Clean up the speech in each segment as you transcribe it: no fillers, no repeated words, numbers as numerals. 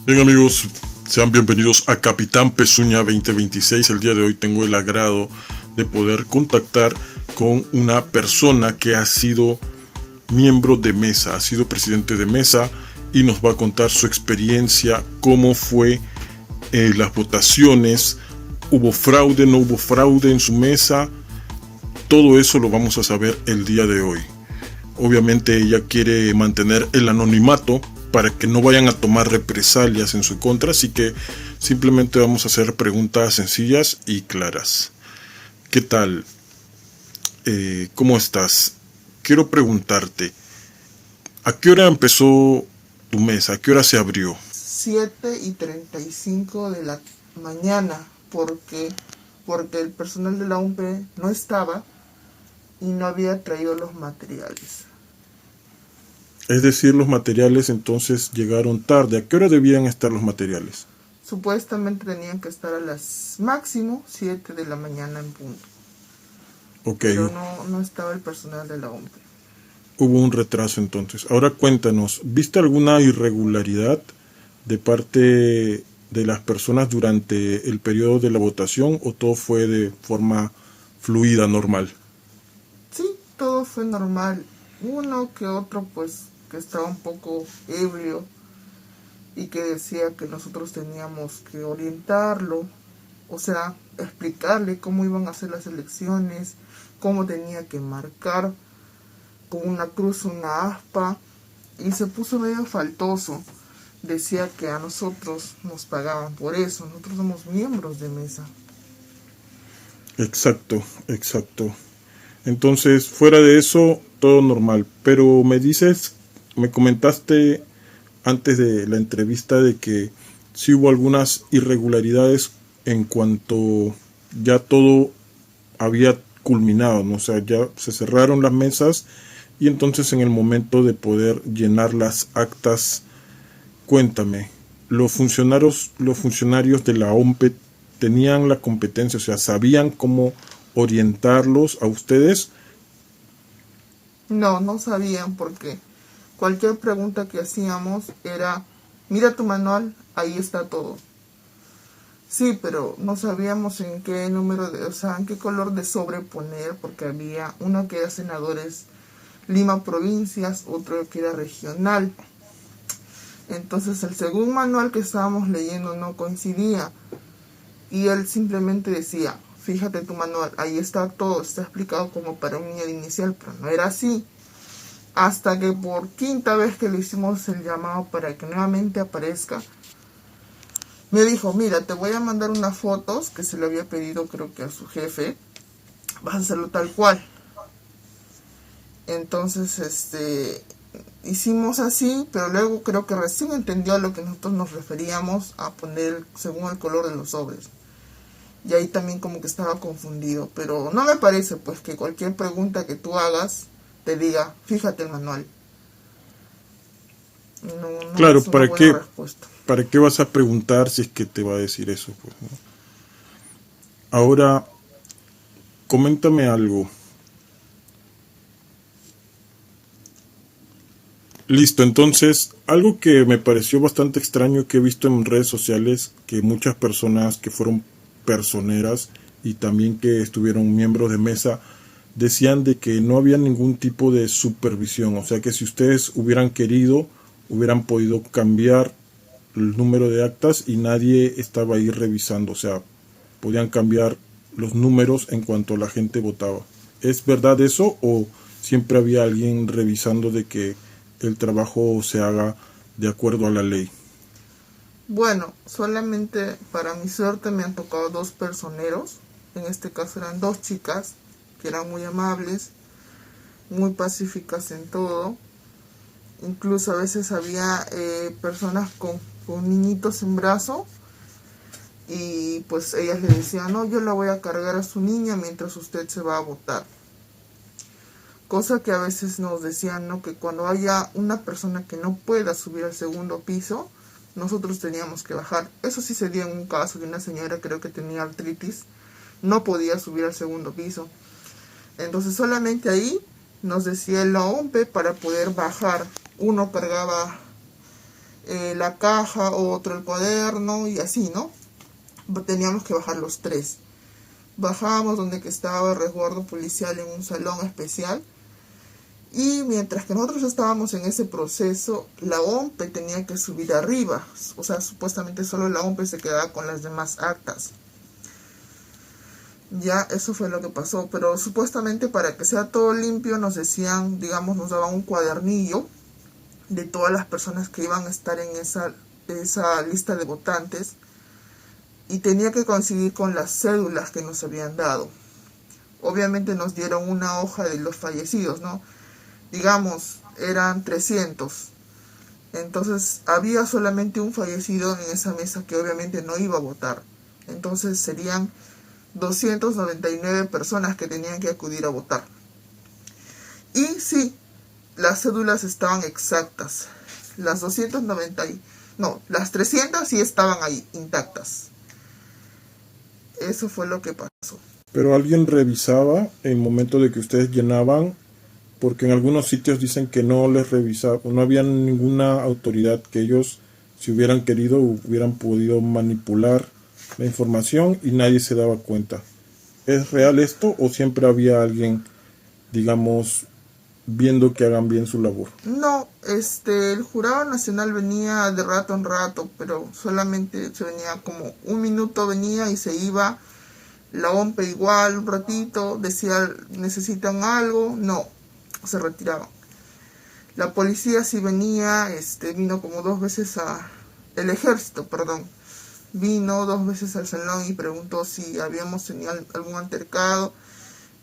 Bien amigos, sean bienvenidos a Capitán Pezuña 2026. El día de hoy tengo el agrado de poder contactar con una persona que ha sido miembro de mesa, ha sido presidente de mesa y nos va a contar su experiencia, cómo fue las votaciones, hubo fraude, no hubo fraude en su mesa. Todo eso lo vamos a saber el día de hoy. Obviamente ella quiere mantener el anonimato para que no vayan a tomar represalias en su contra, así que simplemente vamos a hacer preguntas sencillas y claras. ¿Qué tal? ¿Cómo estás? Quiero preguntarte, ¿a qué hora empezó tu mesa? ¿A qué hora se abrió? 7:35 de la mañana, porque el personal de la UMPE no estaba y no había traído los materiales. Es decir, los materiales entonces llegaron tarde. ¿A qué hora debían estar los materiales? Supuestamente tenían que estar a las máximo 7 de la mañana en punto. Okay. Pero no estaba el personal de la UMPE. Hubo un retraso entonces. Ahora cuéntanos, ¿viste alguna irregularidad de parte de las personas durante el periodo de la votación o todo fue de forma fluida, normal? Sí, todo fue normal. Uno que otro pues que estaba un poco ebrio y que decía que nosotros teníamos que orientarlo, o sea, explicarle cómo iban a ser las elecciones, cómo tenía que marcar con una cruz, una aspa, y se puso medio faltoso. Decía que a nosotros nos pagaban por eso, nosotros somos miembros de mesa. Exacto. Entonces, fuera de eso, todo normal. Pero me comentaste antes de la entrevista de que sí hubo algunas irregularidades en cuanto ya todo había culminado, ¿no? O sea, ya se cerraron las mesas y entonces en el momento de poder llenar las actas, cuéntame, los funcionarios de la OMPE tenían la competencia, o sea, sabían cómo orientarlos a ustedes. No sabían, porque cualquier pregunta que hacíamos era, mira tu manual, ahí está todo. Sí, pero no sabíamos en qué número de, o sea, en qué color de sobre poner, porque había uno que era senadores Lima provincias, otro que era regional. Entonces el segundo manual que estábamos leyendo no coincidía y él simplemente decía, fíjate tu manual, ahí está todo, está explicado como para un niño de inicial, pero no era así. Hasta que por quinta vez que le hicimos el llamado para que nuevamente aparezca, me dijo, mira, te voy a mandar unas fotos que se le había pedido creo que a su jefe, vas a hacerlo tal cual. Entonces, hicimos así, pero luego creo que recién entendió a lo que nosotros nos referíamos a poner según el color de los sobres. Y ahí también como que estaba confundido, pero no me parece pues que cualquier pregunta que tú hagas te diga, fíjate el manual. No Claro, es una buena respuesta. ¿para qué vas a preguntar si es que te va a decir eso? Pues, ¿no? Ahora, coméntame algo. Listo, entonces, algo que me pareció bastante extraño que he visto en redes sociales, que muchas personas que fueron personeras y también que estuvieron miembros de mesa, decían de que no había ningún tipo de supervisión, o sea que si ustedes hubieran querido, hubieran podido cambiar el número de actas y nadie estaba ahí revisando, o sea, podían cambiar los números en cuanto la gente votaba. ¿Es verdad eso o siempre había alguien revisando de que el trabajo se haga de acuerdo a la ley? Bueno, solamente para mi suerte me han tocado 2 personeros. En este caso eran 2 chicas que eran muy amables, muy pacíficas en todo. Incluso a veces había personas con niñitos en brazo y pues ellas le decían, no, yo la voy a cargar a su niña mientras usted se va a votar. Cosa que a veces nos decían, ¿no?, que cuando haya una persona que no pueda subir al segundo piso, nosotros teníamos que bajar. Eso sí se dio en un caso de una señora, creo que tenía artritis, no podía subir al segundo piso. Entonces solamente ahí nos decía la OMPE para poder bajar. Uno cargaba la caja, otro el cuaderno y así, ¿no? Teníamos que bajar los tres. Bajábamos donde que estaba el resguardo policial en un salón especial. Y mientras que nosotros estábamos en ese proceso, la OMPE tenía que subir arriba. O sea, supuestamente solo la OMPE se quedaba con las demás actas. Ya, eso fue lo que pasó. Pero supuestamente para que sea todo limpio nos decían, digamos, nos daban un cuadernillo de todas las personas que iban a estar en esa lista de votantes. Y tenía que coincidir con las cédulas que nos habían dado. Obviamente nos dieron una hoja de los fallecidos, ¿no? Digamos, eran 300. Entonces había solamente un fallecido en esa mesa que obviamente no iba a votar. Entonces serían 299 personas que tenían que acudir a votar. Y sí, las cédulas estaban exactas. Las 300 sí estaban ahí, intactas. Eso fue lo que pasó. Pero alguien revisaba en el momento de que ustedes llenaban, porque en algunos sitios dicen que no les revisaba, no había ninguna autoridad que ellos, si hubieran querido, hubieran podido manipular la información y nadie se daba cuenta. ¿Es real esto o siempre había alguien, digamos, viendo que hagan bien su labor? No, el Jurado Nacional venía de rato en rato, pero solamente se venía como un minuto, venía y se iba. La OMPE igual, un ratito, decía, ¿necesitan algo? No, se retiraban. La policía sí venía, vino como 2 veces el ejército, perdón, vino 2 veces al salón y preguntó si habíamos tenido algún altercado.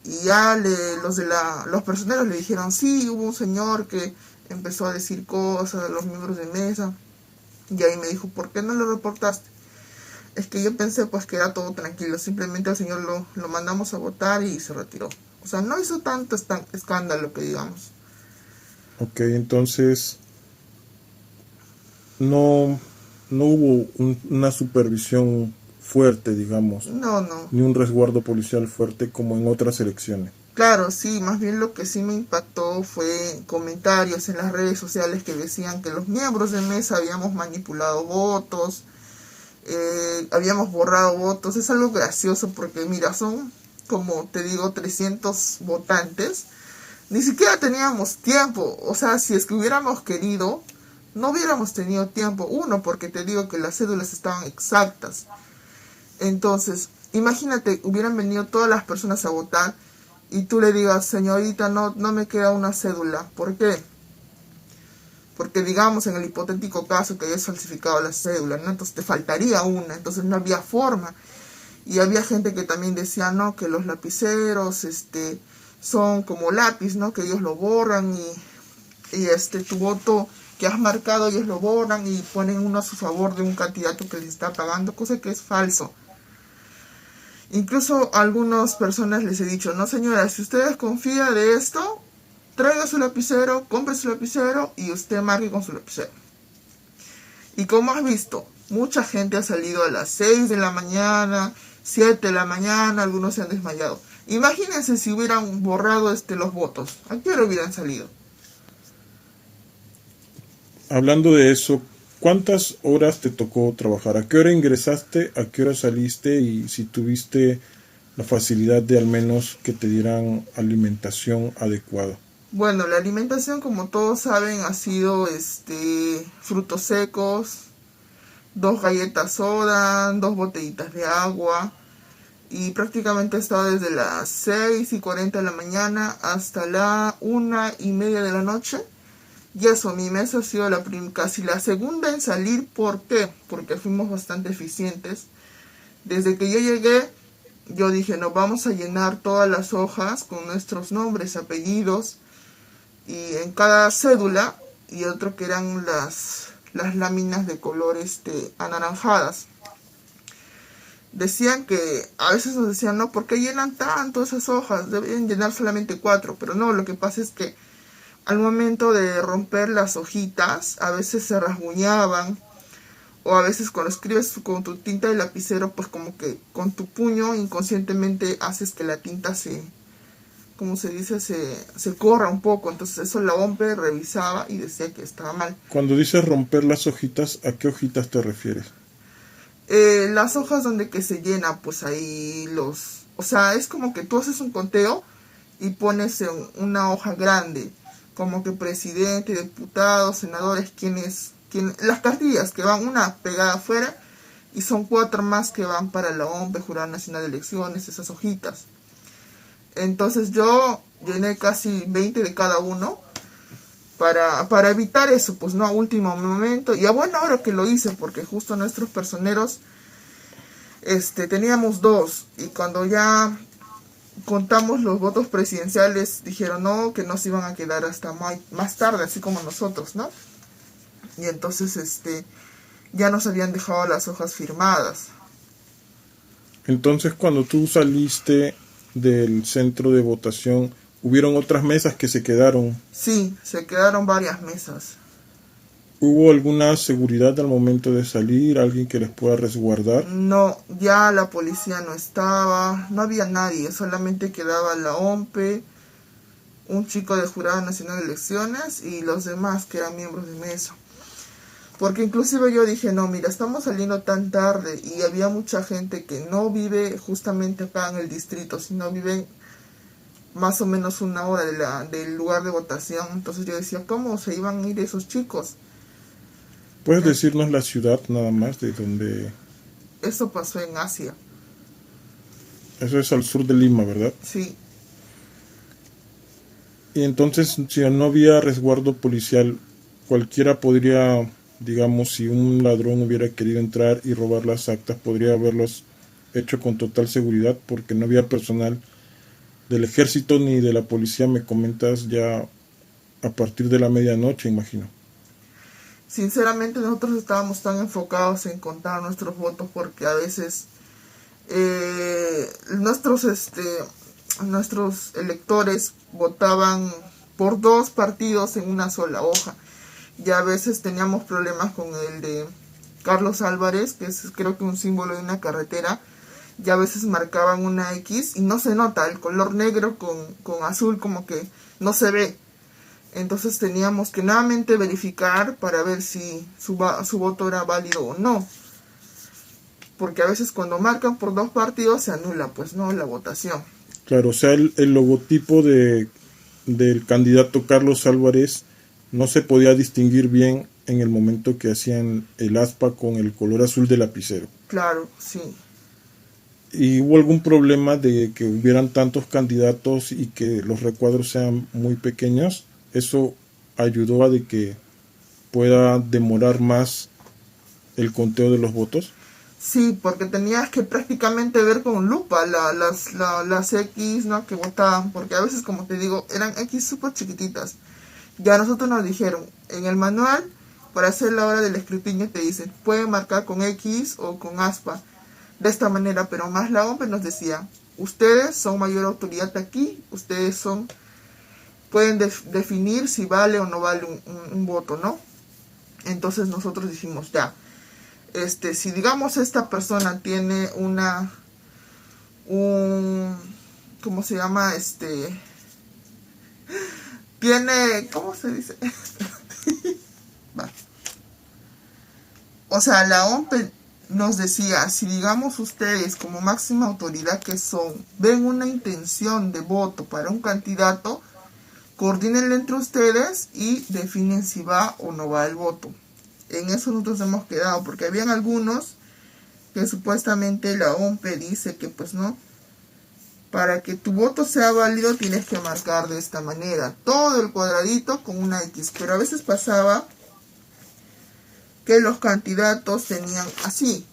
Y ya los personeros le dijeron, sí, hubo un señor que empezó a decir cosas a los miembros de mesa. Y ahí me dijo, ¿por qué no lo reportaste? Es que yo pensé pues que era todo tranquilo, simplemente al señor lo mandamos a votar y se retiró. O sea, no hizo tanto escándalo que digamos. Ok, entonces no hubo una supervisión fuerte, digamos, No. ni un resguardo policial fuerte como en otras elecciones. Claro, sí, más bien lo que sí me impactó fue comentarios en las redes sociales que decían que los miembros de mesa habíamos manipulado votos, habíamos borrado votos. Es algo gracioso porque mira, son como te digo 300 votantes, ni siquiera teníamos tiempo. O sea, si es que hubiéramos querido, no hubiéramos tenido tiempo. Uno, porque te digo que las cédulas estaban exactas. Entonces, imagínate, hubieran venido todas las personas a votar y tú le digas, señorita, no me queda una cédula. ¿Por qué? Porque digamos en el hipotético caso que hayas falsificado la cédula, ¿no? Entonces te faltaría una, entonces no había forma. Y había gente que también decía, no, que los lapiceros son como lápiz, ¿no? Que ellos lo borran y tu voto que has marcado ellos lo borran y ponen uno a su favor de un candidato que les está pagando, cosa que es falso. Incluso a algunas personas les he dicho, no señora, si usted desconfía de esto, traiga su lapicero, compre su lapicero y usted marque con su lapicero. Y como has visto, mucha gente ha salido a las 6 de la mañana, 7 de la mañana, algunos se han desmayado. Imagínense si hubieran borrado los votos, ¿a qué hora hubieran salido? Hablando de eso, ¿cuántas horas te tocó trabajar? ¿A qué hora ingresaste? ¿A qué hora saliste? Y si tuviste la facilidad de al menos que te dieran alimentación adecuada. Bueno, la alimentación, como todos saben, ha sido frutos secos, 2 galletas soda, 2 botellitas de agua. Y prácticamente he estado desde las 6:40 de la mañana hasta la 1:30 de la noche. Y eso, mi mesa ha sido casi la segunda en salir. ¿Por qué? Porque fuimos bastante eficientes. Desde que yo llegué, yo dije, nos vamos a llenar todas las hojas con nuestros nombres, apellidos, y en cada cédula, y otro que eran las láminas de color anaranjadas. Decían que, a veces nos decían, no, ¿por qué llenan tanto esas hojas? Deben llenar solamente 4, pero no, lo que pasa es que al momento de romper las hojitas, a veces se rasguñaban, o a veces cuando escribes con tu tinta de lapicero, pues como que con tu puño inconscientemente haces que la tinta se como se dice, se corra un poco. Entonces eso la OMP revisaba y decía que estaba mal. Cuando dices romper las hojitas, ¿a qué hojitas te refieres? Las hojas donde que se llena, pues ahí o sea, es como que tú haces un conteo y pones en una hoja grande, como que presidente, diputados, senadores, las cartillas que van una pegada afuera y son 4 más que van para la OMP, Jurado Nacional de Elecciones, esas hojitas. Entonces yo llené casi 20 de cada uno para evitar eso, pues no a último momento. Y a buena hora que lo hice, porque justo nuestros personeros teníamos 2, y cuando ya contamos los votos presidenciales dijeron no, que no se iban a quedar hasta más tarde, así como nosotros, ¿no? Y entonces ya nos habían dejado las hojas firmadas. Entonces, cuando tú saliste del centro de votación, ¿hubieron otras mesas que se quedaron? Sí, se quedaron varias mesas. ¿Hubo alguna seguridad al momento de salir? ¿Alguien que les pueda resguardar? No, ya la policía no estaba, no había nadie, solamente quedaba la OMP, un chico del Jurado Nacional de Elecciones y los demás que eran miembros de mesa. Porque inclusive yo dije, no, mira, estamos saliendo tan tarde y había mucha gente que no vive justamente acá en el distrito, sino viven más o menos 1 hora del lugar de votación. Entonces yo decía, ¿cómo se iban a ir esos chicos? ¿Puedes decirnos la ciudad nada más de donde...? Eso pasó en Asia. Eso es al sur de Lima, ¿verdad? Sí. Y entonces, si no había resguardo policial, cualquiera podría, digamos, si un ladrón hubiera querido entrar y robar las actas, podría haberlos hecho con total seguridad, porque no había personal del ejército ni de la policía, me comentas, ya a partir de la medianoche, imagino. Sinceramente nosotros estábamos tan enfocados en contar nuestros votos porque a veces nuestros electores votaban por 2 partidos en una sola hoja. Y a veces teníamos problemas con el de Carlos Álvarez, que es creo que un símbolo de una carretera, y a veces marcaban una X y no se nota, el color negro con azul como que no se ve. Entonces teníamos que nuevamente verificar para ver si su voto era válido o no. Porque a veces cuando marcan por 2 partidos se anula, pues no, la votación. Claro, o sea, el logotipo del candidato Carlos Álvarez no se podía distinguir bien en el momento que hacían el aspa con el color azul del lapicero. Claro, sí. ¿Y hubo algún problema de que hubieran tantos candidatos y que los recuadros sean muy pequeños? ¿Eso ayudó a de que pueda demorar más el conteo de los votos? Sí, porque tenías que prácticamente ver con lupa las X, ¿no?, que votaban, porque a veces, como te digo, eran X súper chiquititas. Ya a nosotros nos dijeron, en el manual, para hacer la hora del escrutinio te dicen, pueden marcar con X o con aspa, de esta manera, pero más la OMP nos decía, ustedes son mayor autoridad aquí, ustedes pueden definir si vale o no vale un voto, ¿no? Entonces nosotros dijimos, ya, si digamos esta persona tiene ¿cómo se llama? Tiene, ¿cómo se dice? Va. O sea, la OMP nos decía, si digamos ustedes como máxima autoridad que son, ven una intención de voto para un candidato, coordínenlo entre ustedes y definen si va o no va el voto. En eso nosotros hemos quedado, porque habían algunos que supuestamente la OMP dice que pues no, para que tu voto sea válido tienes que marcar de esta manera, todo el cuadradito con una X, pero a veces pasaba que los candidatos tenían así.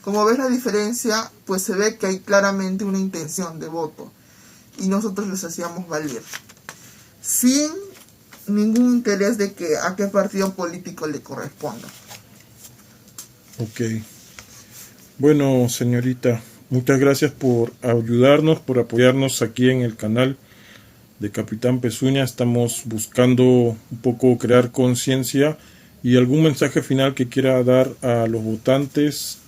Como ves la diferencia, pues se ve que hay claramente una intención de voto y nosotros les hacíamos valer, sin ningún interés de que a qué partido político le corresponda. Ok. Bueno, señorita, muchas gracias por ayudarnos, por apoyarnos aquí en el canal de Capitán Pezuña. Estamos buscando un poco crear conciencia y algún mensaje final que quiera dar a los votantes,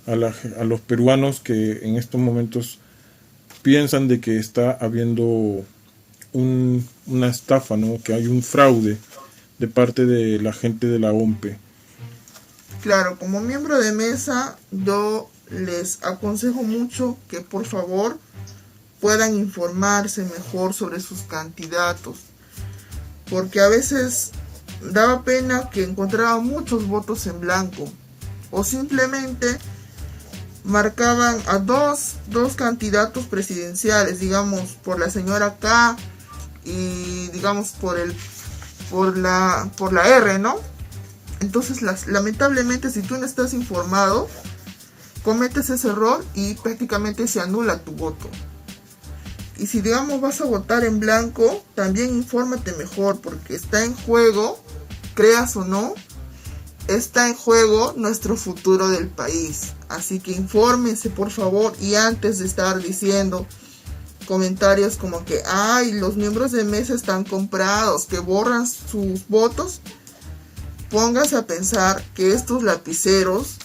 a los peruanos que en estos momentos piensan de que está habiendo una estafa, ¿no? Que hay un fraude de parte de la gente de la OMPE. Claro, como miembro de mesa, yo les aconsejo mucho que por favor puedan informarse mejor sobre sus candidatos, porque a veces daba pena que encontraba muchos votos en blanco, o simplemente marcaban a dos candidatos presidenciales, digamos por la señora K y digamos por la R, ¿no? Entonces lamentablemente, si tú no estás informado, cometes ese error y prácticamente se anula tu voto. Y si digamos vas a votar en blanco, también infórmate mejor, porque está en juego, creas o no, está en juego nuestro futuro del país. Así que infórmense por favor, y antes de estar diciendo comentarios como que ay, los miembros de mesa están comprados, que borran sus votos, póngase a pensar que estos lapiceros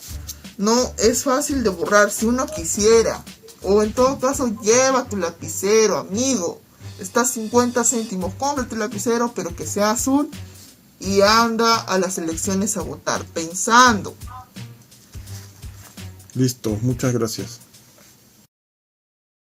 no es fácil de borrar si uno quisiera. O en todo caso, lleva tu lapicero, amigo. Está 50 céntimos, compra tu lapicero, pero que sea azul, y anda a las elecciones a votar, pensando. Listo, muchas gracias.